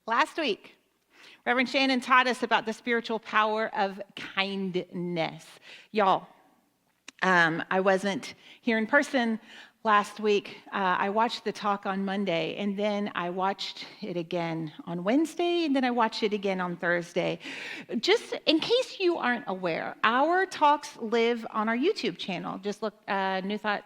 Last week, Reverend Shannon taught us about the spiritual power of kindness. Y'all, I wasn't here in person last week. I watched the talk on Monday, and then I watched it again on Wednesday, and then I watched it again on Thursday. Just in case you aren't aware, our talks live on our YouTube channel. Just look, New Thought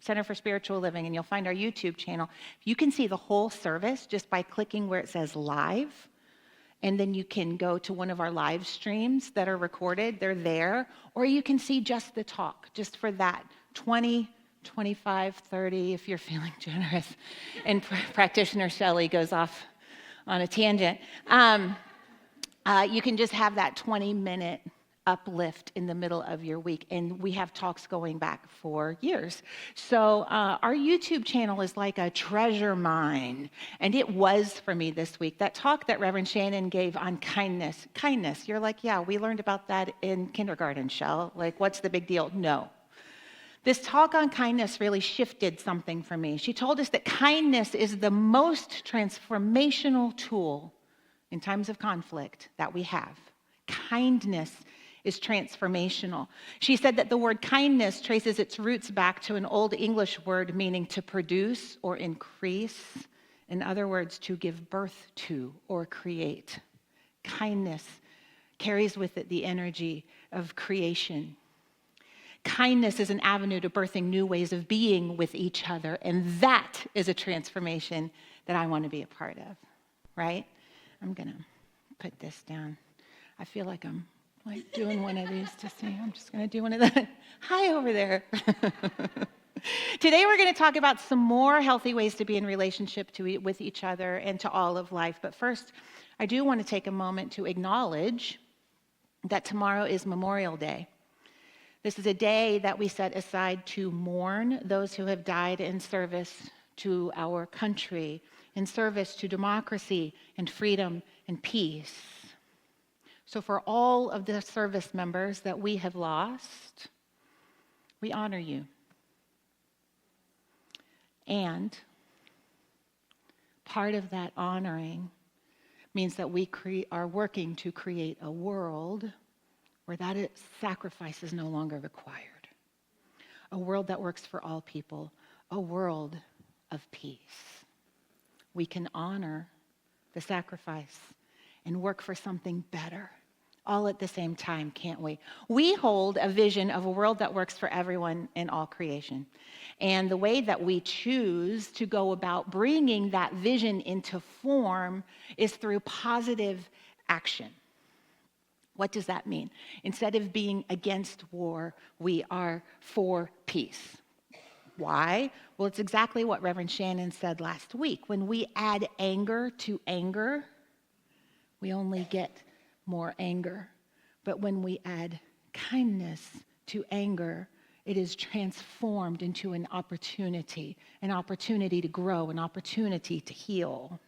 Center for Spiritual Living, and you'll find our YouTube channel. You can see the whole service just by clicking where it says live. And then you can go to one of our live streams that are recorded. They're there. Or you can see just the talk, just for that 20, 25, 30, if you're feeling generous. And practitioner Shelley goes off on a tangent. You can just have that 20-minute uplift in the middle of your week. And we have talks going back for years. So our YouTube channel is like a treasure mine. And it was for me this week. That talk that Reverend Shannon gave on kindness. Kindness. You're like, yeah, we learned about that in kindergarten, Shell. Like, what's the big deal? No. This talk on kindness really shifted something for me. She told us that kindness is the most transformational tool in times of conflict that we have. Kindness is transformational. She said that the word kindness traces its roots back to an Old English word meaning to produce or increase. In other words, to give birth to or create. Kindness carries with it the energy of creation. Kindness is an avenue to birthing new ways of being with each other, and that is a transformation that I want to be a part of, right? I'm going to put this down. I feel like I'm doing one of these to see. I'm just going to do one of the, hi over there. Today we're going to talk about some more healthy ways to be in relationship with each other and to all of life. But first, I do want to take a moment to acknowledge that tomorrow is Memorial Day. This is a day that we set aside to mourn those who have died in service to our country, in service to democracy and freedom and peace. So for all of the service members that we have lost, we honor you. And part of that honoring means that we are working to create a world where that sacrifice is no longer required. A world that works for all people, a world of peace. We can honor the sacrifice and work for something better, all at the same time, can't we? We hold a vision of a world that works for everyone in all creation. And the way that we choose to go about bringing that vision into form is through positive action. What does that mean? Instead of being against war, we are for peace. Why? Well, it's exactly what Reverend Shannon said last week. When we add anger to anger, we only get more anger. But when we add kindness to anger, it is transformed into an opportunity to grow, an opportunity to heal.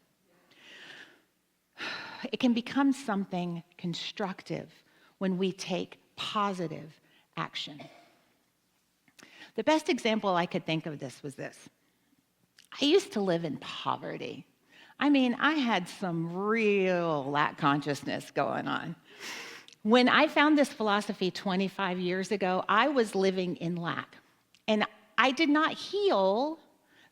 It can become something constructive when we take positive action. The best example I could think of this was this. I used to live in poverty. I mean, I had some real lack consciousness going on. When I found this philosophy 25 years ago, I was living in lack. And I did not heal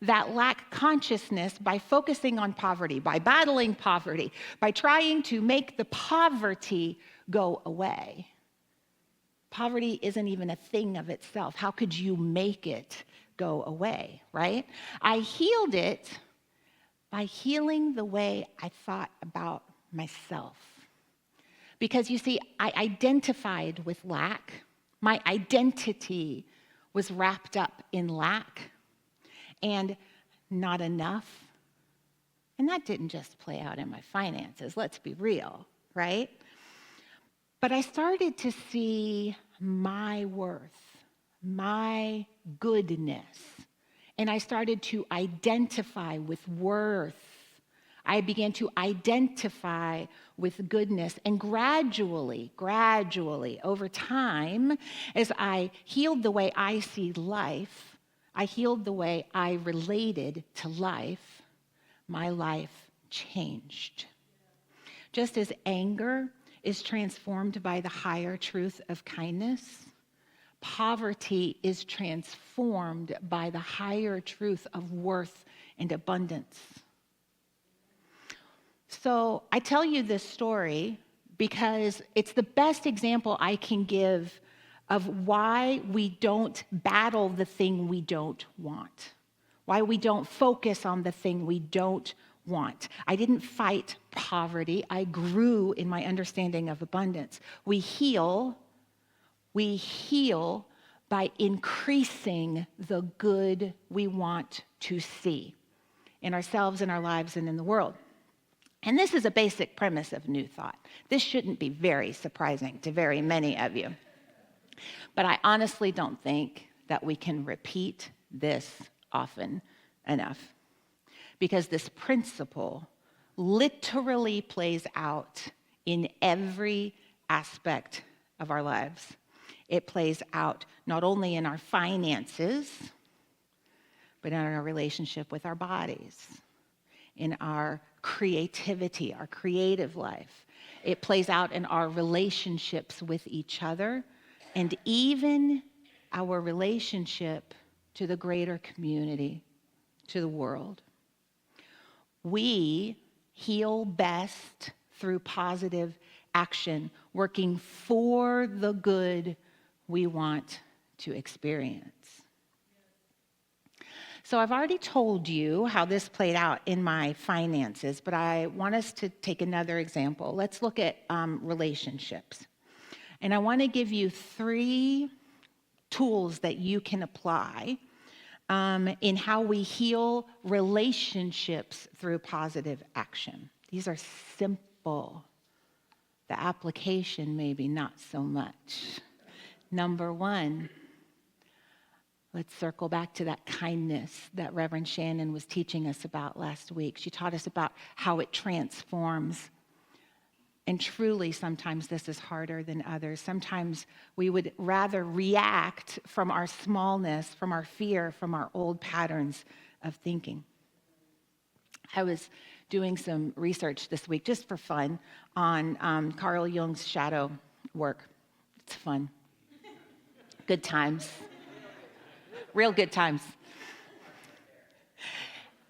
that lack consciousness by focusing on poverty, by battling poverty, by trying to make the poverty go away. Poverty isn't even a thing of itself. How could you make it go away, right? I healed it by healing the way I thought about myself. Because you see, I identified with lack. My identity was wrapped up in lack and not enough. And that didn't just play out in my finances, let's be real, right? But I started to see my worth, my goodness, and I started to identify with worth. I began to identify with goodness, and gradually, over time, as I healed the way I see life, I healed the way I related to life, my life changed. Just as anger is transformed by the higher truth of kindness, poverty is transformed by the higher truth of worth and abundance. So I tell you this story because it's the best example I can give of why we don't battle the thing we don't want, why we don't focus on the thing we don't want. I didn't fight poverty. I grew in my understanding of abundance. We heal by increasing the good we want to see in ourselves, in our lives, and in the world. And this is a basic premise of New Thought. This shouldn't be very surprising to very many of you. But I honestly don't think that we can repeat this often enough, because this principle literally plays out in every aspect of our lives. It plays out not only in our finances, but in our relationship with our bodies, in our creativity, our creative life. It plays out in our relationships with each other, and even our relationship to the greater community, to the world. We heal best through positive action, working for the good we want to experience. So I've already told you how this played out in my finances, but I want us to take another example. Let's look at relationships. And I want to give you 3 tools that you can apply in how we heal relationships through positive action. These are simple. The application, maybe not so much. Number 1, let's circle back to that kindness that Reverend Shannon was teaching us about last week. She taught us about how it transforms. And truly, sometimes this is harder than others. Sometimes we would rather react from our smallness, from our fear, from our old patterns of thinking. I was doing some research this week, just for fun, on Carl Jung's shadow work. It's fun. Good times. Real good times.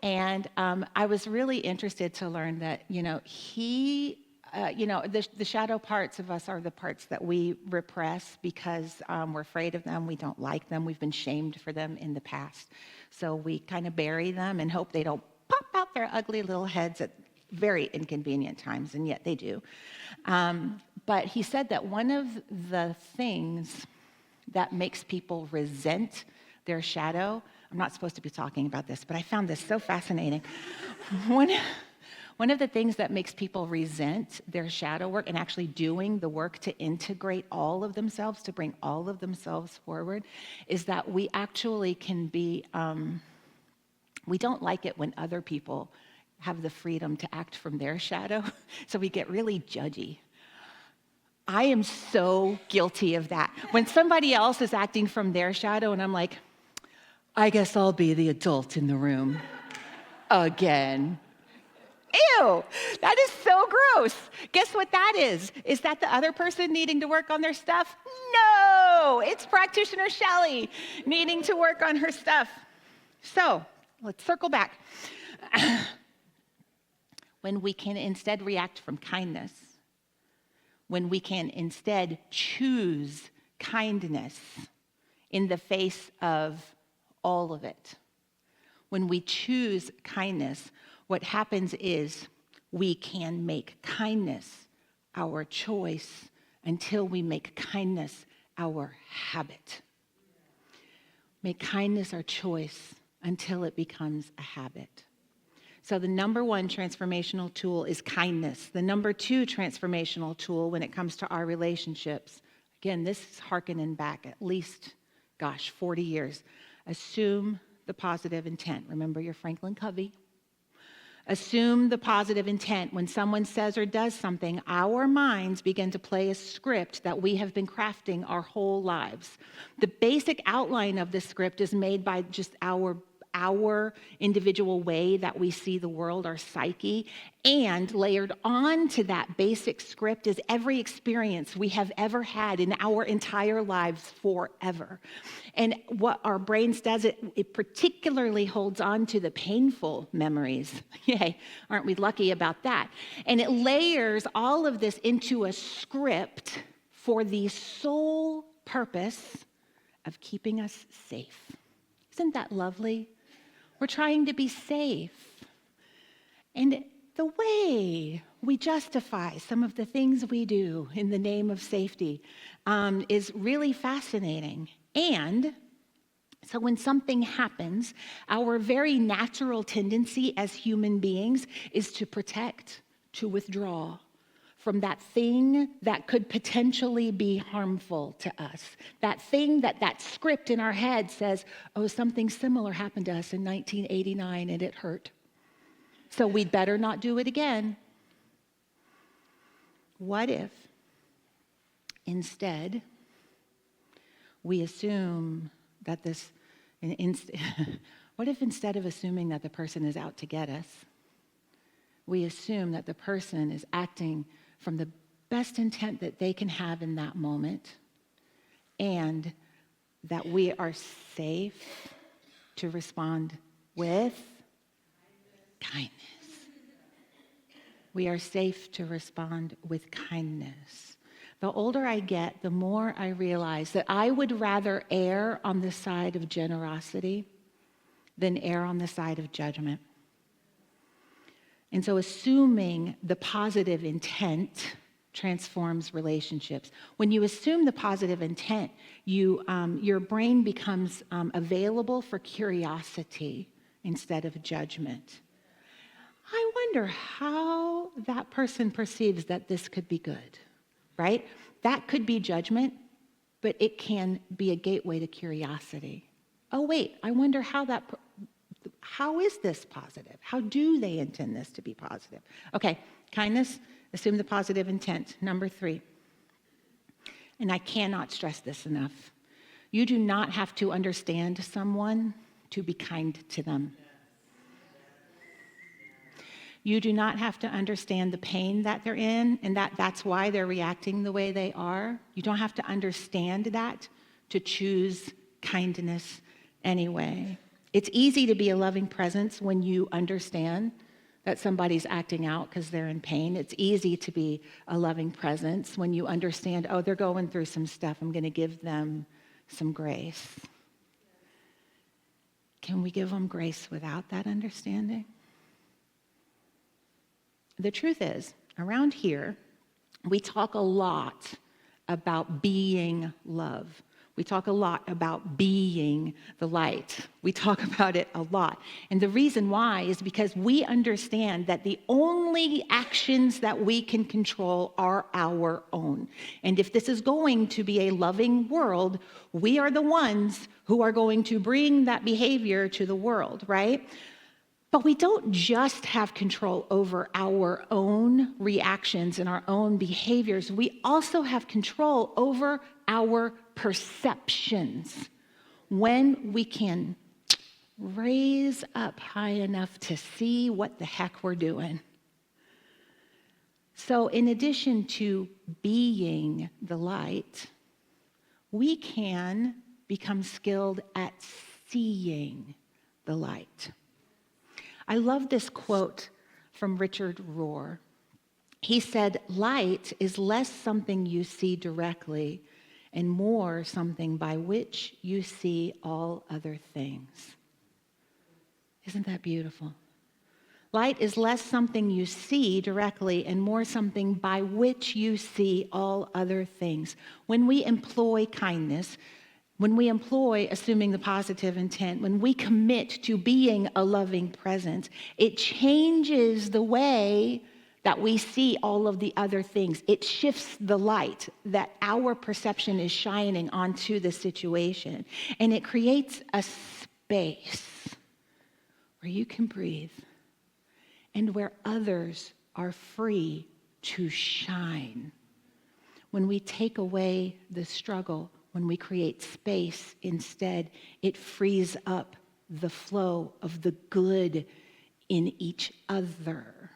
And I was really interested to learn that, the shadow parts of us are the parts that we repress because we're afraid of them, we don't like them, we've been shamed for them in the past. So we kind of bury them and hope they don't pop out their ugly little heads at very inconvenient times, and yet they do. But he said that one of the things that makes people resent their shadow, I'm not supposed to be talking about this, but I found this so fascinating. One of the things that makes people resent their shadow work and actually doing the work to integrate all of themselves, to bring all of themselves forward, is that we actually can be, we don't like it when other people have the freedom to act from their shadow, so we get really judgy. I am so guilty of that. When somebody else is acting from their shadow and I'm like, I guess I'll be the adult in the room again. Ew, that is so gross. Guess what that is? Is that the other person needing to work on their stuff? No, it's practitioner Shelley needing to work on her stuff. So let's circle back. When we can instead react from kindness, when we can instead choose kindness in the face of all of it, when we choose kindness, what happens is we can make kindness our choice until we make kindness our habit. Make kindness our choice until it becomes a habit. So the number 1 transformational tool is kindness. The number 2 transformational tool when it comes to our relationships, again, this is hearkening back at least, 40 years. Assume the positive intent. Remember your Franklin Covey? Assume the positive intent. When someone says or does something, our minds begin to play a script that we have been crafting our whole lives. The basic outline of the script is made by just our our individual way that we see the world, our psyche, and layered onto that basic script is every experience we have ever had in our entire lives forever. And what our brains does, it particularly holds on to the painful memories. Yay, aren't we lucky about that? And it layers all of this into a script for the sole purpose of keeping us safe. Isn't that lovely? We're trying to be safe. And the way we justify some of the things we do in the name of safety is really fascinating. And so when something happens, our very natural tendency as human beings is to protect, to withdraw from that thing that could potentially be harmful to us. That thing that script in our head says, oh, something similar happened to us in 1989 and it hurt. So we'd better not do it again. What if instead we assume that what if instead of assuming that the person is out to get us, we assume that the person is acting from the best intent that they can have in that moment, and that we are safe to respond with kindness. We are safe to respond with kindness. The older I get, the more I realize that I would rather err on the side of generosity than err on the side of judgment. And so assuming the positive intent transforms relationships. When you assume the positive intent, your brain becomes available for curiosity instead of judgment. I wonder how that person perceives that this could be good, right? That could be judgment, but it can be a gateway to curiosity. Oh, wait, I wonder how is this positive? How do they intend this to be positive? Okay, kindness, assume the positive intent. Number 3, and I cannot stress this enough. You do not have to understand someone to be kind to them. You do not have to understand the pain that they're in and that's why they're reacting the way they are. You don't have to understand that to choose kindness anyway. It's easy to be a loving presence when you understand that somebody's acting out because they're in pain. It's easy to be a loving presence when you understand, oh, they're going through some stuff. I'm going to give them some grace. Can we give them grace without that understanding? The truth is, around here, we talk a lot about being love. We talk a lot about being the light. We talk about it a lot. And the reason why is because we understand that the only actions that we can control are our own. And if this is going to be a loving world, we are the ones who are going to bring that behavior to the world, right? But we don't just have control over our own reactions and our own behaviors. We also have control over our perceptions. When we can raise up high enough to see what the heck we're doing. So in addition to being the light, we can become skilled at seeing the light. I love this quote from Richard Rohr. He said, light is less something you see directly and more something by which you see all other things. Isn't that beautiful? Light is less something you see directly and more something by which you see all other things. When we employ kindness, when we employ assuming the positive intent, when we commit to being a loving presence, it changes the way that we see all of the other things. It shifts the light that our perception is shining onto the situation. And it creates a space where you can breathe and where others are free to shine. When we take away the struggle, when we create space instead, it frees up the flow of the good in each other.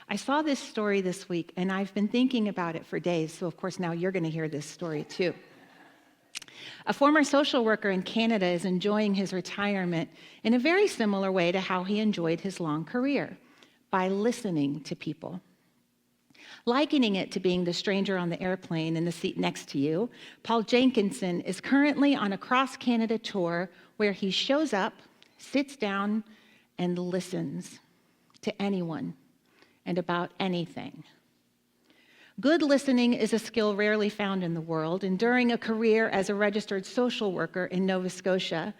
I saw this story this week, and I've been thinking about it for days, so of course now you're going to hear this story too. A former social worker in Canada is enjoying his retirement in a very similar way to how he enjoyed his long career, by listening to people. Likening it to being the stranger on the airplane in the seat next to you, Paul Jenkinson is currently on a cross-Canada tour where he shows up, sits down, and listens to anyone and about anything. Good listening is a skill rarely found in the world, and during a career as a registered social worker in Nova Scotia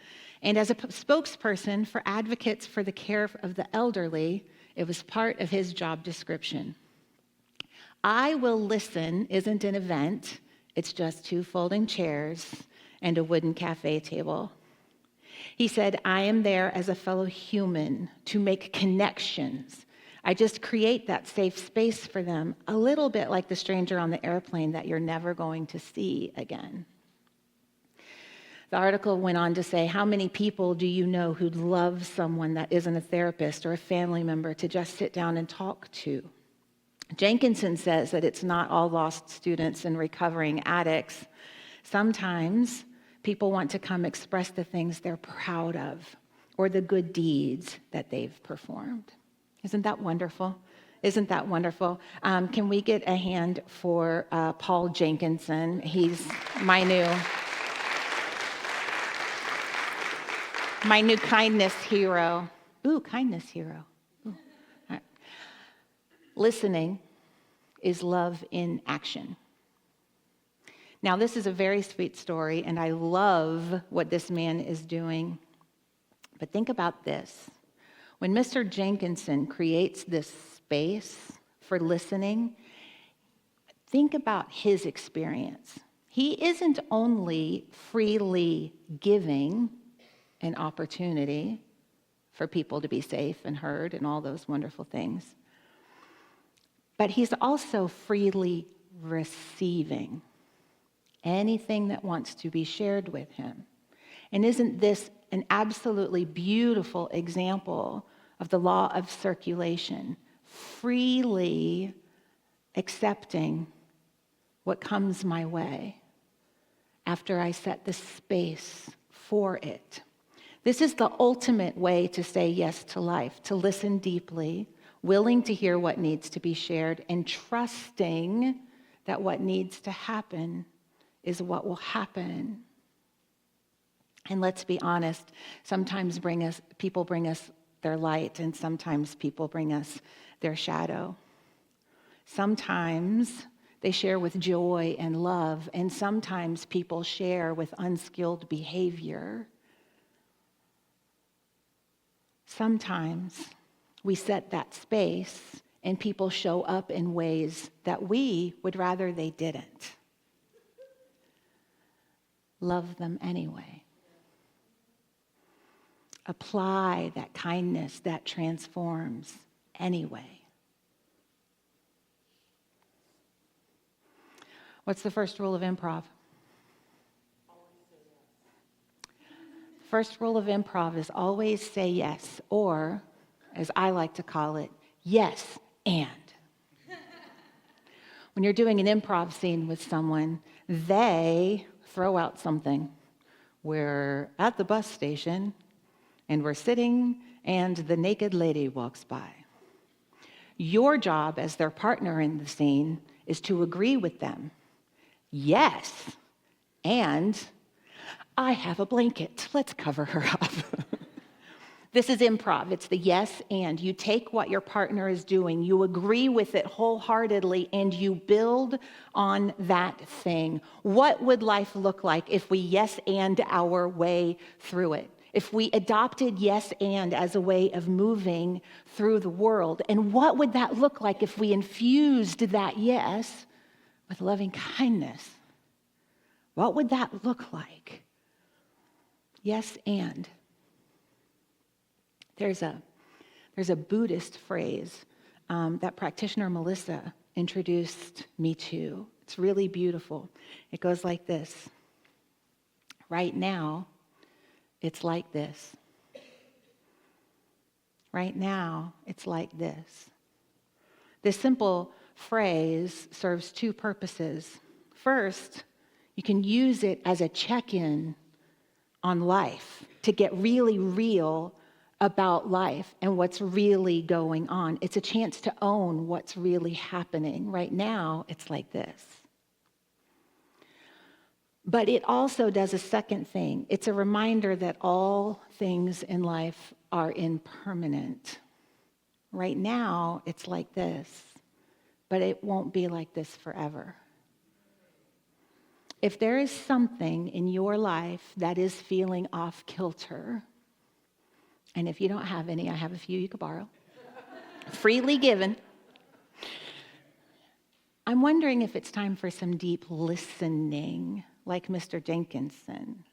and as a spokesperson for Advocates for the Care of the Elderly, it was part of his job description. I Will Listen isn't an event, it's just 2 folding chairs and a wooden cafe table. He said, I am there as a fellow human to make connections. I just create that safe space for them, a little bit like the stranger on the airplane that you're never going to see again. The article went on to say, how many people do you know who'd love someone that isn't a therapist or a family member to just sit down and talk to? Jenkinson says that it's not all lost students and recovering addicts. Sometimes people want to come express the things they're proud of or the good deeds that they've performed. Isn't that wonderful? Isn't that wonderful? Can we get a hand for Paul Jenkinson? He's my new kindness hero. Ooh, kindness hero. Ooh. All right. Listening is love in action. Now, this is a very sweet story, and I love what this man is doing. But think about this. When Mr. Jenkinson creates this space for listening, think about his experience. He isn't only freely giving an opportunity for people to be safe and heard and all those wonderful things, but he's also freely receiving anything that wants to be shared with him. And isn't this an absolutely beautiful example of the law of circulation? Freely accepting what comes my way after I set the space for it. This is the ultimate way to say yes to life, to listen deeply, willing to hear what needs to be shared, and trusting that what needs to happen is what will happen. And let's be honest, sometimes people bring us their light, and sometimes people bring us their shadow. Sometimes they share with joy and love, and sometimes people share with unskilled behavior. Sometimes we set that space and people show up in ways that we would rather they didn't. Love them anyway. Apply that kindness that transforms anyway. What's the first rule of improv? First rule of improv is always say yes, or, as I like to call it, yes and. When you're doing an improv scene with someone, they throw out something. We're at the bus station, and we're sitting, and the naked lady walks by. Your job as their partner in the scene is to agree with them. Yes, and I have a blanket. Let's cover her up. This is improv. It's the yes and. You take what your partner is doing, you agree with it wholeheartedly, and you build on that thing. What would life look like if we yes and our way through it? If we adopted yes and as a way of moving through the world? And what would that look like if we infused that yes with loving kindness? What would that look like? Yes and. There's a Buddhist phrase that practitioner Melissa introduced me to. It's really beautiful. It goes like this. Right now, it's like this. Right now, it's like this. This simple phrase serves two purposes. First, you can use it as a check-in on life to get really real about life and what's really going on. It's a chance to own what's really happening. Right now, it's like this. But it also does a second thing. It's a reminder that all things in life are impermanent. Right now, it's like this, but it won't be like this forever. If there is something in your life that is feeling off kilter, and if you don't have any, I have a few you could borrow, freely given. I'm wondering if it's time for some deep listening, like Mr. Jenkinson.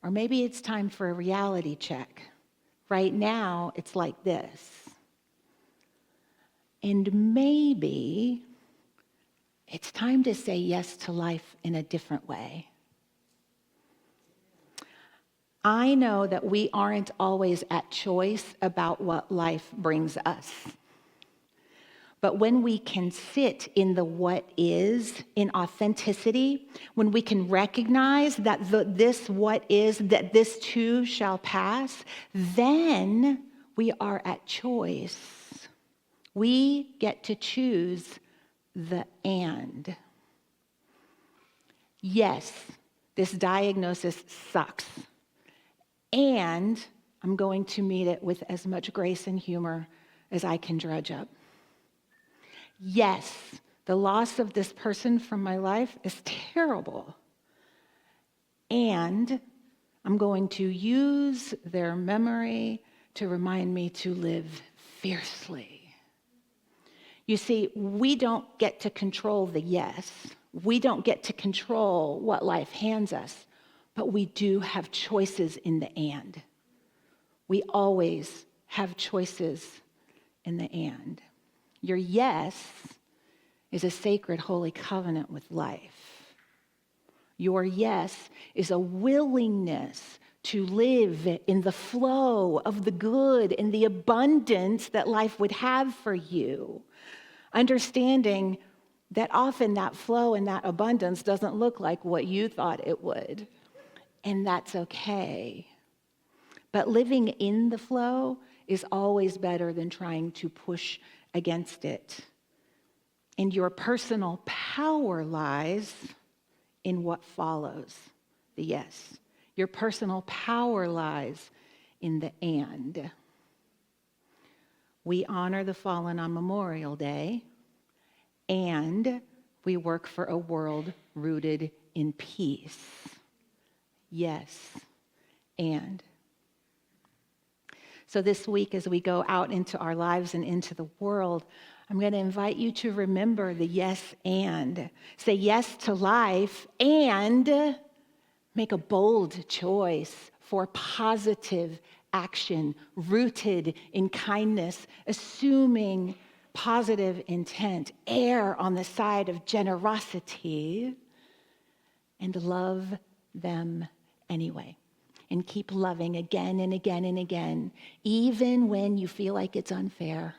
Or maybe it's time for a reality check. Right now, it's like this. And maybe it's time to say yes to life in a different way. I know that we aren't always at choice about what life brings us. But when we can sit in the what is, in authenticity, when we can recognize that this what is, that this too shall pass, then we are at choice. We get to choose the and. Yes, this diagnosis sucks. And I'm going to meet it with as much grace and humor as I can drudge up. Yes, the loss of this person from my life is terrible. And I'm going to use their memory to remind me to live fiercely. You see, we don't get to control the yes. We don't get to control what life hands us, but we do have choices in the and. We always have choices in the and. Your yes is a sacred, holy covenant with life. Your yes is a willingness to live in the flow of the good and the abundance that life would have for you. Understanding that often that flow and that abundance doesn't look like what you thought it would. And that's okay. But living in the flow is always better than trying to push against it. And your personal power lies in what follows the yes. Your personal power lies in the and. We honor the fallen on Memorial Day, and we work for a world rooted in peace. Yes, and. So this week, as we go out into our lives and into the world, I'm going to invite you to remember the yes and. Say yes to life and make a bold choice for positive action rooted in kindness, assuming positive intent, err on the side of generosity, and love them anyway. And keep loving again and again and again, even when you feel like it's unfair.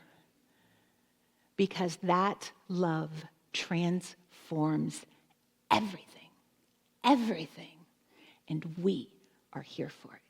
Because that love transforms everything, everything. And we are here for it.